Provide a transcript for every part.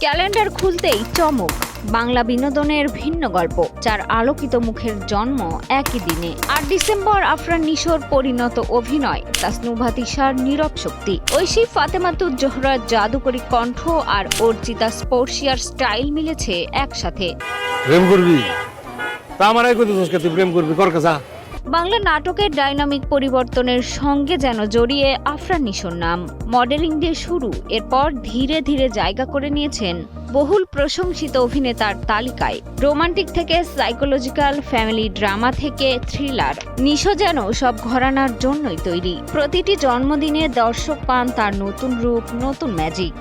Calendar খুলতেই চমক, বাংলা বিনোদনের ভিন্ন গল্প, যার আলোকিত মুখের জন্ম একই দিনে। ৮ ডিসেম্বর আফরান নিশোর পরিণত অভিনয়, তাসনুভা তিশার নীরব শক্তি, ঐশী ফাতেমাতুজ জোহরার জাদুকরী কণ্ঠ আর অর্চিতা স্পর্শিয়ার স্টাইল মিলেছে একসাথে। প্রেম করবি তা আমারই কইতেছস কে তুই প্রেম করবি কর কাজা। বাংলা নাটকের ডাইনামিক পরিবর্তনের সঙ্গে যেন জড়িয়ে আফরান নিশোর নাম। মডেলিং দিয়ে শুরু, এরপর ধীরে ধীরে জায়গা করে নিয়েছেন বহুল প্রশংসিত অভিনেতার তালিকায়। রোমান্টিক থেকে সাইকোলজিক্যাল, ফ্যামিলি ড্রামা থেকে থ্রিলার, নিশো যেন সব ঘরানার জন্যই তৈরি। প্রতিটি জন্মদিনে দর্শক পান তার নতুন রূপ, নতুন ম্যাজিক।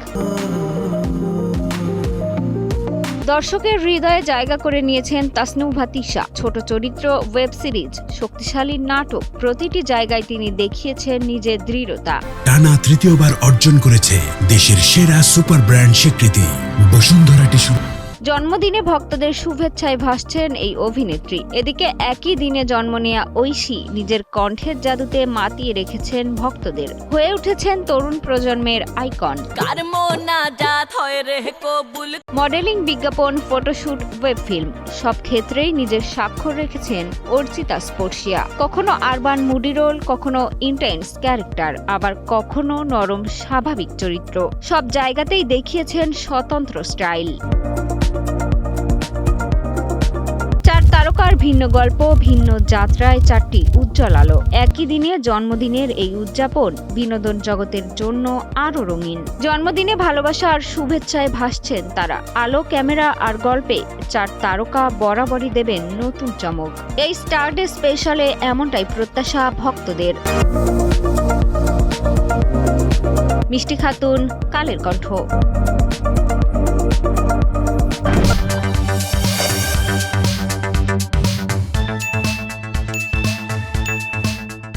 দর্শকের হৃদয়ে জায়গা করে নিয়েছেন তাসনুভা তিশা। ছোট চরিত্র, ওয়েব সিরিজ, শক্তিশালী নাটক, প্রতিটি জায়গায় তিনি দেখিয়েছেন নিজের দৃঢ়তা। টানা তৃতীয়বার অর্জন করেছে দেশের সেরা সুপার ব্র্যান্ড স্বীকৃতি বসুন্ধরা টিস্যু। জন্মদিনে ভক্তদের শুভেচ্ছায় ভাসছেন এই অভিনেত্রী। এদিকে একই দিনে জন্ম নেয়া ঐশী নিজের কণ্ঠের জাদুতে মাতিয়ে রেখেছেন ভক্তদের, হয়ে উঠেছেন তরুণ প্রজন্মের আইকন। মডেলিং, বিজ্ঞাপন, ফটোশুট, ওয়েব ফিল্ম, সব ক্ষেত্রেই নিজের স্বাক্ষর রেখেছেন অর্চিতা স্পর্শিয়া। কখনো আরবান মুডি রোল, কখনো ইন্টেন্স ক্যারেক্টার, আবার কখনো নরম স্বাভাবিক চরিত্র। সব জায়গাতেই দেখিয়েছেন স্বতন্ত্র স্টাইল। তারকার ভিন্ন গল্প, ভিন্ন যাত্রায়, 4টি উজ্জ্বল আলো। একই দিনে জন্মদিনের এই উদযাপন বিনোদন জগতের জন্য আরো রঙিন। জন্মদিনে ভালোবাসা আর শুভেচ্ছায় ভাসছেন তারা। আলো, ক্যামেরা আর গল্পে 4 তারকা বরাবরই দেবেন নতুন চমক। এই স্টার ডে স্পেশালে এমনটাই প্রত্যাশা ভক্তদের। মিষ্টি খাতুন, কালের কণ্ঠ।